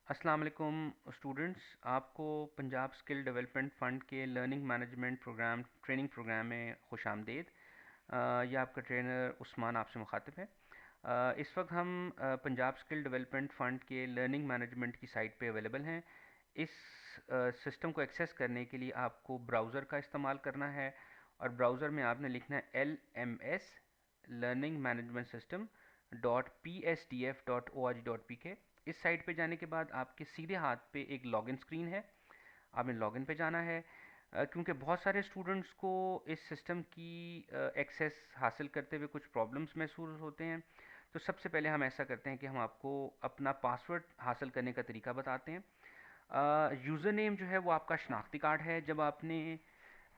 अस्सलाम वालेकुम स्टूडेंट्स। आपको पंजाब स्किल डेवलपमेंट फ़ंड के learning management programme training programme में खुश आमदीद। ये आपका ट्रेनर उस्मान आपसे मुखातिब है। इस वक्त हम पंजाब स्किल डेवलपमेंट फ़ंड के लर्निंग मैनेजमेंट की साइट पे अवेलेबल हैं। इस सिस्टम को एक्सेस करने के लिए आपको ब्राउज़र का इस्तेमाल करना है और ब्राउज़र में आपने लिखना है LMS learning management system .psdf.org.pk। इस साइट पे जाने के बाद आपके सीधे हाथ पे एक लॉगिन स्क्रीन है। आपने लॉगिन पे जाना है। क्योंकि बहुत सारे स्टूडेंट्स को इस सिस्टम की एक्सेस हासिल करते हुए कुछ प्रॉब्लम्स महसूस होते हैं। तो सबसे पहले हम ऐसा करते हैं कि हम आपको अपना पासवर्ड हासिल करने का तरीका बताते हैं। यूज़र नेम जो है वो आपका शनाख्ती कार्ड है। जब आपने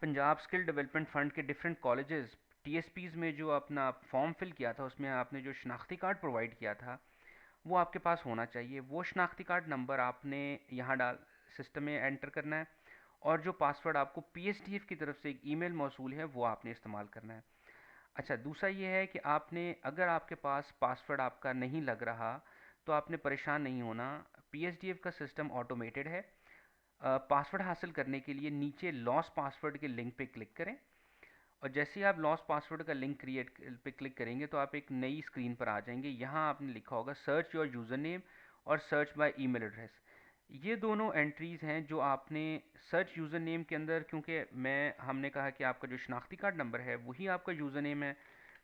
पंजाब स्किल डेवलपमेंट फ़ंड के डिफरेंट कॉलेजेस टीएसपीज़ में जो अपना फॉर्म फिल किया था उसमें आपने जो शनाख्ती कार्ड प्रोवाइड किया था वो आपके पास होना चाहिए। वो शनाख्ती कार्ड नंबर आपने यहाँ डाल सिस्टम में एंटर करना है और जो पासवर्ड आपको पीएसटीएफ की तरफ से एक ईमेल मौसूल है वो आपने इस्तेमाल करना है। अच्छा, दूसरा ये है कि आपने अगर आपके पास पासवर्ड आपका नहीं लग रहा तो आपने परेशान नहीं होना। पीएसटीएफ का सिस्टम ऑटोमेटेड है। पासवर्ड हासिल करने के लिए नीचे लॉस पासवर्ड के लिंक पे क्लिक करें और जैसे ही आप लॉस पासवर्ड का लिंक क्रिएट पे क्लिक करेंगे तो आप एक नई स्क्रीन पर आ जाएंगे। यहाँ आपने लिखा होगा सर्च योर यूज़र नेम और सर्च बाय ईमेल एड्रेस। ये दोनों एंट्रीज़ हैं जो आपने सर्च यूज़र नेम के अंदर, क्योंकि हमने कहा कि आपका जो शनाख्ती कार्ड नंबर है वही आपका यूज़र नेम है,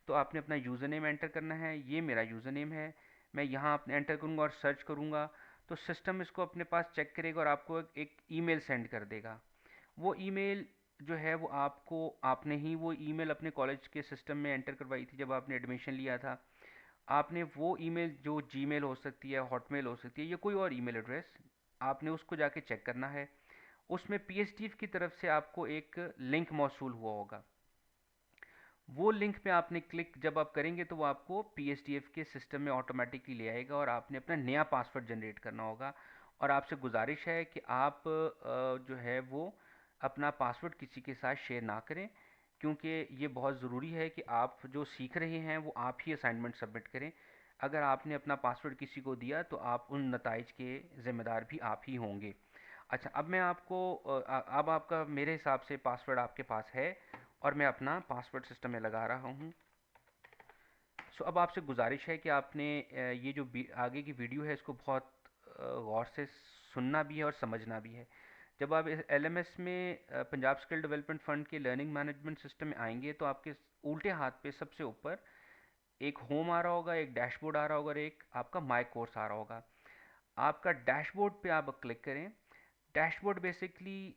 तो आपने अपना यूज़र नेम एंटर करना है। ये मेरा यूज़र नेम है। मैं यहाँ अपने एंटर करूँगा और सर्च करूँगा तो सिस्टम इसको अपने पास चेक करेगा और आपको एक ईमेल सेंड कर देगा। वो ईमेल जो है वो आपने ही वो ईमेल अपने कॉलेज के सिस्टम में एंटर करवाई थी जब आपने एडमिशन लिया था। आपने वो ईमेल जो जीमेल हो सकती है, हॉटमेल हो सकती है या कोई और ईमेल एड्रेस, आपने उसको जाके चेक करना है। उसमें पीएसटीएफ की तरफ से आपको एक लिंक मौसूल हुआ होगा। वो लिंक पे आपने क्लिक जब आप करेंगे तो वो आपको पीएसटीएफ के सिस्टम में ऑटोमेटिकली ले आएगा और आपने अपना नया पासवर्ड जनरेट करना होगा। और आपसे गुजारिश है कि आप जो है वो अपना पासवर्ड किसी के साथ शेयर ना करें, क्योंकि ये बहुत ज़रूरी है कि आप जो सीख रहे हैं वो आप ही असाइनमेंट सबमिट करें। अगर आपने अपना पासवर्ड किसी को दिया तो आप उन नतज के ज़िम्मेदार भी आप ही होंगे। अच्छा, अब मैं आपको अब आपका मेरे हिसाब से पासवर्ड आपके पास है और मैं अपना पासवर्ड सिस्टम में लगा रहा हूँ। सो अब आपसे गुजारिश है कि आपने ये जो आगे की वीडियो है इसको बहुत गौर से सुनना भी है और समझना भी है। जब आप इस एलएमएस में पंजाब स्किल डेवलपमेंट फ़ंड के लर्निंग मैनेजमेंट सिस्टम में आएंगे तो आपके उल्टे हाथ पे सबसे ऊपर एक होम आ रहा होगा, एक डैशबोर्ड आ रहा होगा और एक आपका माई कोर्स आ रहा होगा। आपका डैशबोर्ड पे आप क्लिक करें। डैशबोर्ड बेसिकली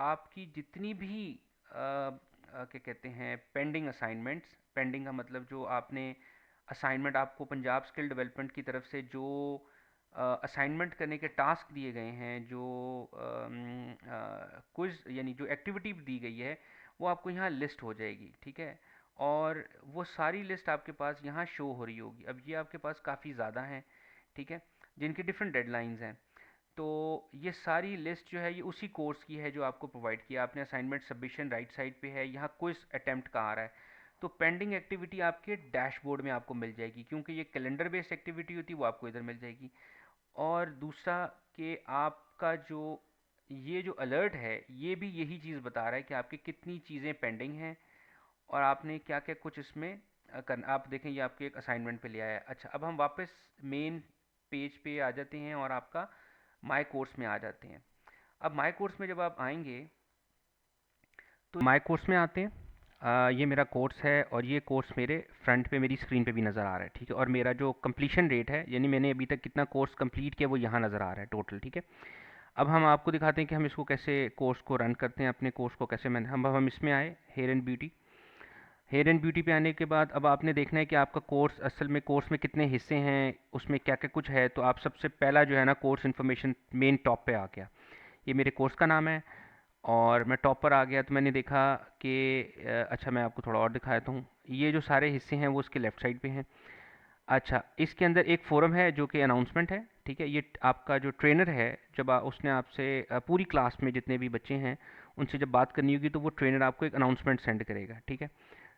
आपकी जितनी भी क्या कहते हैं पेंडिंग असाइनमेंट्स, पेंडिंग का मतलब जो आपने असाइनमेंट आपको पंजाब स्किल डेवलपमेंट की तरफ से जो असाइनमेंट करने के टास्क दिए गए हैं, जो क्विज यानी जो एक्टिविटी दी गई है वो आपको यहाँ लिस्ट हो जाएगी। ठीक है, और वो सारी लिस्ट आपके पास यहाँ शो हो रही होगी। अब ये आपके पास काफ़ी ज़्यादा हैं, ठीक है, जिनकी डिफरेंट डेडलाइंस हैं। तो ये सारी लिस्ट जो है ये उसी कोर्स की है जो आपको प्रोवाइड किया आपने। असाइनमेंट सबमिशन राइट साइड पे है, यहाँ क्विज अटेम्प्ट का आ रहा है। तो पेंडिंग एक्टिविटी आपके डैशबोर्ड में आपको मिल जाएगी, क्योंकि ये कैलेंडर बेस्ड एक्टिविटी होती है वो आपको इधर मिल जाएगी। और दूसरा कि आपका जो ये जो अलर्ट है ये भी यही चीज़ बता रहा है कि आपकी कितनी चीज़ें पेंडिंग हैं और आपने क्या क्या कुछ इसमें करना। आप देखें ये आपके एक असाइनमेंट पे ले आया है। अच्छा, अब हम वापस मेन पेज पे आ जाते हैं और आपका माई कोर्स में आ जाते हैं। अब माई कोर्स में जब आप आएंगे तो माई कोर्स में आते हैं। ये मेरा कोर्स है और ये कोर्स मेरे फ्रंट पे मेरी स्क्रीन पे भी नज़र आ रहा है। ठीक है, और मेरा जो कंप्लीशन रेट है यानी मैंने अभी तक कितना कोर्स कंप्लीट किया वो यहाँ नज़र आ रहा है टोटल। ठीक है, अब हम आपको दिखाते हैं कि हम इसको कैसे कोर्स को रन करते हैं, अपने कोर्स को कैसे मैंने हम इसमें आए hair and beauty. Hair and beauty पे आने के बाद अब आपने देखना है कि आपका कोर्स असल में कोर्स में कितने हिस्से हैं, उसमें क्या क्या कुछ है। तो आप सबसे पहला जो है ना कोर्स इन्फॉर्मेशन मेन टॉप पे आ गया। ये मेरे कोर्स का नाम है और मैं टॉप पर आ गया तो मैंने देखा कि अच्छा मैं आपको थोड़ा और दिखाता हूँ। ये जो सारे हिस्से हैं वो उसके लेफ़्ट साइड पे हैं। अच्छा, इसके अंदर एक फ़ोरम है जो कि अनाउंसमेंट है। ठीक है, ये आपका जो ट्रेनर है जब उसने आपसे पूरी क्लास में जितने भी बच्चे हैं उनसे जब बात करनी होगी तो वो ट्रेनर आपको एक अनाउंसमेंट सेंड करेगा। ठीक है,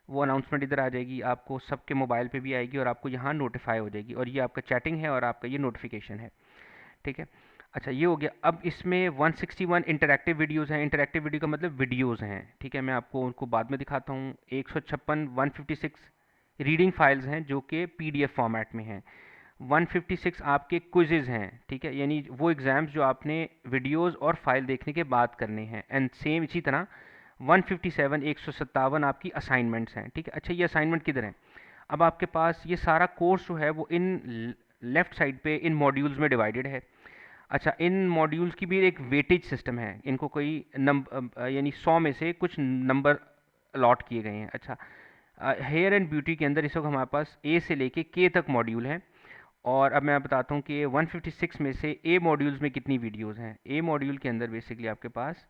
वो अनाउंसमेंट इधर आ जाएगी, आपको सबके मोबाइल पे भी आएगी और आपको यहाँ नोटिफाई हो जाएगी। और ये आपका चैटिंग है और आपका ये नोटिफिकेशन है। ठीक है। अच्छा, ये हो गया। अब इसमें 161 इंटरैक्टिव वीडियोस हैं। इंटरैक्टिव वीडियो का मतलब वीडियोस हैं, ठीक है। मैं आपको उनको बाद में दिखाता हूँ। 156 156 रीडिंग फाइल्स हैं जो कि पीडीएफ फॉर्मेट में हैं। 156 आपके क्विजेज हैं, ठीक है, यानी वो एग्ज़ाम्स जो आपने वीडियोस और फाइल देखने के बाद करने हैं। एंड सेम इसी तरह 157 157 आपकी असाइनमेंट्स हैं, ठीक है। अच्छा, ये असाइनमेंट किधर हैं? अब आपके पास ये सारा कोर्स जो है वो इन लेफ्ट साइड पे इन मॉड्यूल्स में डिवाइडेड है। अच्छा, इन मॉड्यूल्स की भी एक वेटेज सिस्टम है। इनको कोई यानी 100 में से कुछ नंबर अलॉट किए गए हैं। अच्छा, हेयर एंड ब्यूटी के अंदर इस वक्त हमारे पास ए से लेके के तक मॉड्यूल हैं। और अब मैं बताता हूँ कि 156 में से ए मॉड्यूल्स में कितनी वीडियोस हैं। ए मॉड्यूल के अंदर बेसिकली आपके पास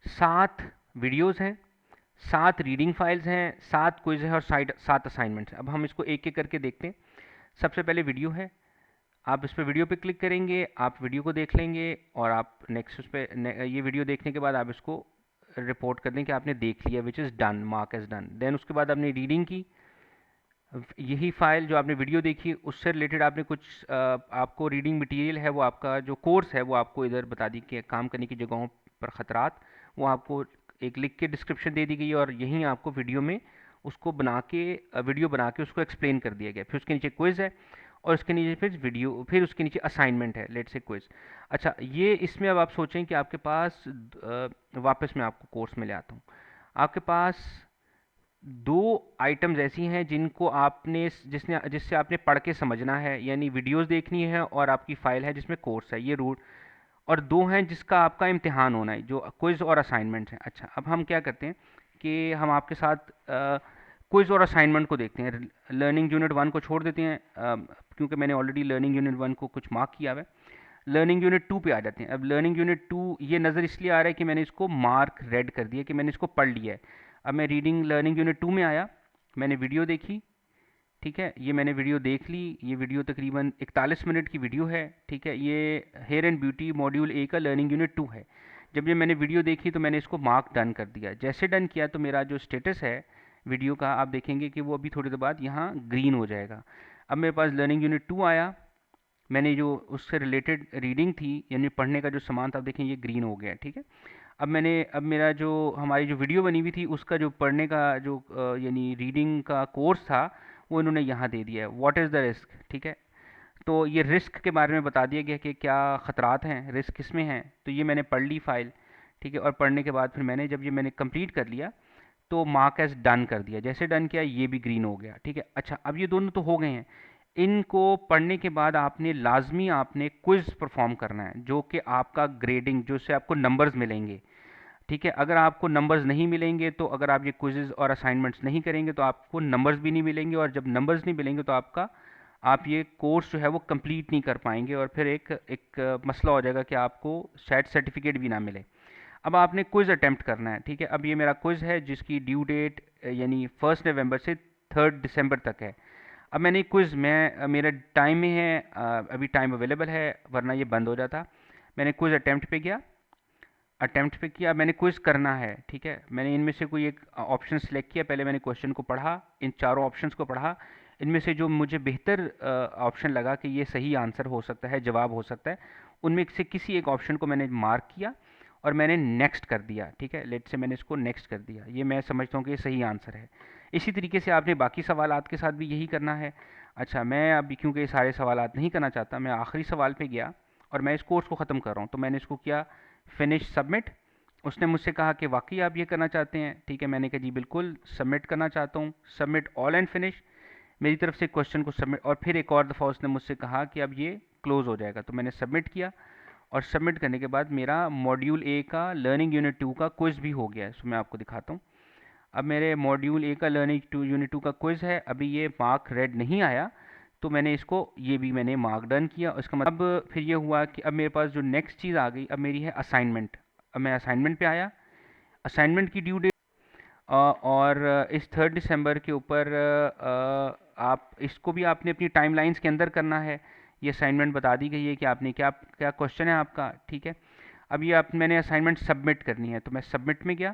7 वीडियोस हैं, 7 रीडिंग फाइल्स हैं, 7 क्विज है और 7 असाइनमेंट्स हैं। अब हम इसको एक एक करके देखते हैं। सबसे पहले वीडियो है। आप इस पर वीडियो पे क्लिक करेंगे, आप वीडियो को देख लेंगे और आप नेक्स्ट उस पर ये वीडियो देखने के बाद आप इसको रिपोर्ट कर दें कि आपने देख लिया, which is done, mark as done. Then उसके बाद आपने रीडिंग की, यही फाइल जो आपने वीडियो देखी उससे रिलेटेड आपने कुछ आपको रीडिंग मटेरियल है, वो आपका जो कोर्स है वो आपको इधर बता दी कि काम करने की जगहों पर ख़तरात, वो आपको एक लिख के डिस्क्रिप्शन दे दी गई है और यहीं आपको वीडियो में उसको बना के वीडियो बना के उसको एक्सप्लेन कर दिया गया। फिर उसके नीचे क्विज़ है और उसके नीचे फिर वीडियो, फिर उसके नीचे असाइनमेंट है, लेट्स से क्विज़। अच्छा, ये इसमें अब आप सोचें कि आपके पास वापस मैं आपको कोर्स में ले आता हूँ। आपके पास 2 आइटम्स ऐसी हैं जिनको आपने जिससे आपने पढ़ के समझना है, यानी वीडियोस देखनी है और आपकी फ़ाइल है जिसमें कोर्स है, ये रूट। और 2 हैं जिसका आपका इम्तिहान होना है, जो क्विज़ और असाइनमेंट्स हैं। अच्छा, अब हम क्या करते हैं कि हम आपके साथ क्विज़ और असाइनमेंट को देखते हैं। लर्निंग यूनिट 1 को छोड़ देते हैं, क्योंकि मैंने ऑलरेडी लर्निंग यूनिट 1 को कुछ मार्क किया हुआ है। लर्निंग यूनिट 2 पे आ जाते हैं। अब लर्निंग यूनिट 2 ये नज़र इसलिए आ रहा है कि मैंने इसको मार्क रेड कर दिया कि मैंने इसको पढ़ लिया है। अब मैं रीडिंग लर्निंग यूनिट 2 में आया, मैंने वीडियो देखी, ठीक है, ये मैंने वीडियो देख ली। ये वीडियो तकरीबन 41 मिनट की वीडियो है, ठीक है। ये hair and beauty module A का लर्निंग यूनिट 2 है। जब ये मैंने वीडियो देखी तो मैंने इसको मार्क डन कर दिया। जैसे डन किया तो मेरा जो स्टेटस है वीडियो का, आप देखेंगे कि वो अभी थोड़ी देर बाद यहाँ ग्रीन हो जाएगा। अब मेरे पास लर्निंग यूनिट 2 आया, मैंने जो उससे रिलेटेड रीडिंग थी यानी पढ़ने का जो सामान था, आप देखें ये ग्रीन हो गया, ठीक है। अब मेरा जो हमारी जो वीडियो बनी हुई थी उसका जो पढ़ने का जो यानी रीडिंग का कोर्स था वो इन्होंने यहाँ दे दिया है, व्हाट इज़ द रिस्क, ठीक है। तो ये रिस्क के बारे में बता दिया गया कि क्या ख़तरात हैं, रिस्क किस में हैं। तो ये मैंने पढ़ ली फ़ाइल, ठीक है। और पढ़ने के बाद फिर जब ये मैंने कंप्लीट कर लिया तो मार्क एज डन कर दिया। जैसे डन किया ये भी ग्रीन हो गया, ठीक है। अच्छा, अब ये दोनों तो हो गए हैं। इनको पढ़ने के बाद आपने क्विज़ परफॉर्म करना है, जो कि आपका ग्रेडिंग, जो से आपको नंबर्स मिलेंगे, ठीक है। अगर आपको नंबर्स नहीं मिलेंगे तो अगर आप ये क्विज़ेस और असाइनमेंट्स नहीं करेंगे तो आपको नंबर्स भी नहीं मिलेंगे, और जब नंबर्स नहीं मिलेंगे तो आप ये कोर्स जो है वो कंप्लीट नहीं कर पाएंगे और फिर एक एक मसला हो जाएगा कि आपको शायद सर्टिफिकेट भी ना मिले। अब आपने क्विज़ अटेम्प्ट करना है, ठीक है। अब ये मेरा क्विज़ है जिसकी ड्यू डेट यानी 1 नवंबर से 3 दिसंबर तक है। अब मैंने क्विज़ मेरा टाइम में है, अभी टाइम अवेलेबल है वरना ये बंद हो जाता। मैंने क्विज़ अटेम्प्ट पे किया, मैंने क्विज़ करना है, ठीक है। मैंने इनमें से कोई एक ऑप्शन सेलेक्ट किया, पहले मैंने क्वेश्चन को पढ़ा, इन चारों ऑप्शंस को पढ़ा। इनमें से जो मुझे बेहतर ऑप्शन लगा कि ये सही आंसर हो सकता है, जवाब हो सकता है, उनमें से किसी एक ऑप्शन को मैंने मार्क किया और मैंने नेक्स्ट कर दिया, ठीक है। लेट से मैंने इसको नेक्स्ट कर दिया, ये मैं समझता हूँ कि ये सही आंसर है। इसी तरीके से आपने बाकी सवालात के साथ भी यही करना है। अच्छा, मैं अभी क्योंकि ये सारे सवालात नहीं करना चाहता, मैं आखिरी सवाल पे गया और मैं इस कोर्स को ख़त्म कर रहा हूँ, तो मैंने इसको किया फिनिश सबमिट। उसने मुझसे कहा कि वाकई आप ये करना चाहते हैं, ठीक है। मैंने कहा जी बिल्कुल सबमिट करना चाहता हूँ, सबमिट ऑल एंड फिनिश। मेरी तरफ से क्वेश्चन को सबमिट, और फिर एक और दफ़ा उसने मुझसे कहा कि अब ये क्लोज़ हो जाएगा, तो मैंने सबमिट किया। और सबमिट करने के बाद मेरा मॉड्यूल ए का लर्निंग यूनिट 2 का क्विज़ भी हो गया है। सो मैं आपको दिखाता हूँ। अब मेरे मॉड्यूल ए का लर्निंग यूनिट 2 का क्विज़ है, अभी ये मार्क रेड नहीं आया, तो मैंने इसको ये भी मैंने मार्क डन किया। इसका मतलब अब फिर ये हुआ कि अब मेरे पास जो नेक्स्ट चीज़ आ गई, अब मेरी है असाइनमेंट। अब मैं असाइनमेंट पे आया, असाइनमेंट की ड्यू डेट और इस 3 दिसंबर के ऊपर आप इसको भी आपने अपनी टाइमलाइंस के अंदर करना है। ये असाइनमेंट बता दी गई है कि आपने क्या क्या क्वेश्चन है आपका, ठीक है। अब ये आप मैंने असाइनमेंट सबमिट करनी है, तो मैं सबमिट में गया,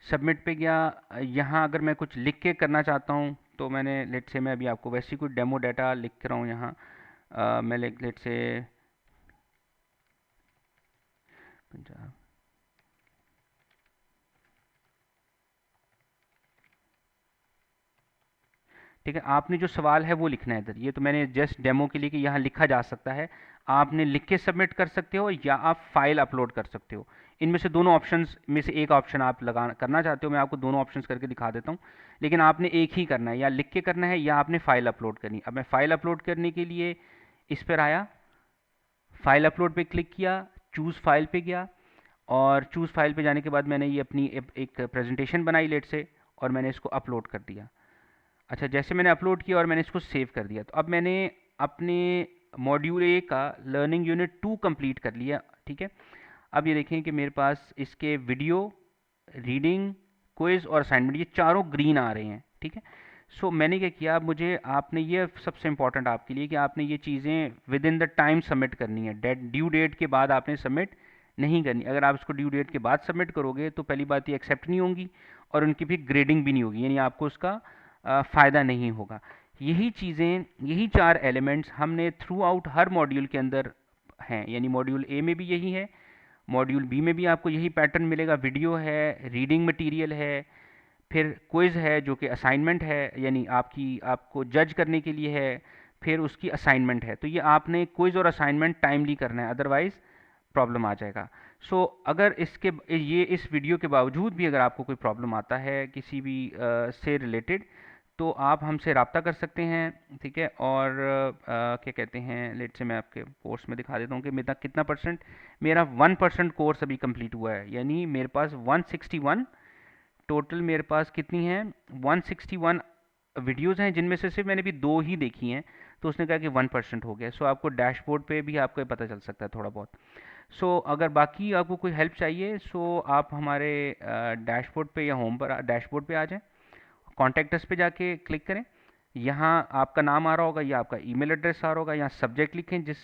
सबमिट पे गया। यहाँ अगर मैं कुछ लिख के करना चाहता हूँ तो मैंने लेट से मैं अभी आपको वैसे ही कोई डेमो डाटा लिख रहा हूँ यहाँ। मैं लेट से पंजाब, ठीक है, आपने जो सवाल है वो लिखना है इधर। ये तो मैंने जस्ट डेमो के लिए कि यहाँ लिखा जा सकता है, आपने लिख के सबमिट कर सकते हो या आप फाइल अपलोड कर सकते हो। इनमें से दोनों ऑप्शंस में से एक ऑप्शन आप लगा करना चाहते हो, मैं आपको दोनों ऑप्शंस करके दिखा देता हूँ। लेकिन आपने एक ही करना है, या लिख के करना है या आपने फाइल अपलोड करनी है। अब मैं फाइल अपलोड करने के लिए इस पर आया, फाइल अपलोड पे क्लिक किया, चूज़ फाइल पे गया, और चूज़ फाइल पे जाने के बाद मैंने ये अपनी एक प्रेजेंटेशन बनाई लेट से, और मैंने इसको अपलोड कर दिया। अच्छा, जैसे मैंने अपलोड किया और मैंने इसको सेव कर दिया, तो अब मैंने अपने मॉड्यूल ए का लर्निंग यूनिट 2 कंप्लीट कर लिया। ठीक है, अब ये देखें कि मेरे पास इसके वीडियो, रीडिंग, क्विज और असाइनमेंट ये चारों ग्रीन आ रहे हैं। ठीक है, सो मैंने क्या किया, अब मुझे आपने ये सबसे इंपॉर्टेंट आपके लिए कि आपने ये चीज़ें with in the time submit करनी है। ड्यू डेट के बाद आपने सबमिट नहीं करनी। अगर आप इसको ड्यू डेट के बाद सबमिट करोगे तो पहली बात ये एक्सेप्ट नहीं होंगी, और उनकी भी ग्रेडिंग भी नहीं होगी, यानी आपको उसका फ़ायदा नहीं होगा। यही चीज़ें, यही 4 एलिमेंट्स हमने थ्रू आउट हर मॉड्यूल के अंदर हैं, यानी मॉड्यूल ए में भी यही है, मॉड्यूल बी में भी आपको यही पैटर्न मिलेगा। वीडियो है, रीडिंग मटेरियल है, फिर क्विज़ है जो कि असाइनमेंट है, यानी आपको जज करने के लिए है, फिर उसकी असाइनमेंट है। तो ये आपने क्विज़ और असाइनमेंट टाइमली करना है, अदरवाइज़ प्रॉब्लम आ जाएगा। अगर ये इस वीडियो के बावजूद भी अगर आपको कोई प्रॉब्लम आता है किसी भी से रिलेटेड, तो आप हमसे रब्ता कर सकते हैं। ठीक है, और क्या कहते हैं, लेट से मैं आपके कोर्स में दिखा देता हूँ कि मेरा कितना परसेंट, मेरा 1% कोर्स अभी कंप्लीट हुआ है, यानी मेरे पास 161 टोटल, मेरे पास कितनी है 161 वीडियोज़ हैं, जिनमें से सिर्फ मैंने भी 2 ही देखी हैं। तो उसने कहा कि 1% हो गया। आपको डैशबोर्ड पे भी आपको ये पता चल सकता है थोड़ा बहुत। अगर बाकी आपको कोई हेल्प चाहिए, आप हमारे डैशबोर्ड पे या होम पर डैशबोर्ड पे आ जाएं, कॉन्टैक्ट अस पे जाके क्लिक करें। यहाँ आपका नाम आ रहा होगा या आपका ईमेल एड्रेस आ रहा होगा, यहाँ सब्जेक्ट लिखें जिस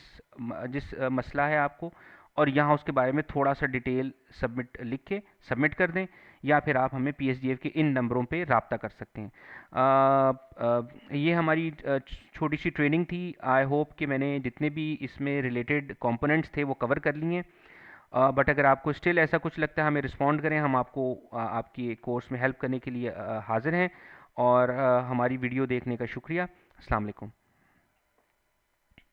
जिस मसला है आपको, और यहाँ उसके बारे में थोड़ा सा डिटेल सबमिट लिख के सबमिट कर दें, या फिर आप हमें पीएसडीएफ के इन नंबरों पे रब्ता कर सकते हैं। ये हमारी छोटी सी ट्रेनिंग थी। आई होप कि मैंने जितने भी इसमें रिलेटेड कंपोनेंट्स थे वो कवर कर लिए हैं। बट अगर आपको स्टिल ऐसा कुछ लगता है, हमें रिस्पॉन्ड करें, हम आपको आपकी कोर्स में हेल्प करने के लिए हाजिर हैं। और हमारी वीडियो देखने का शुक्रिया। अस्सलाम वालेकुम।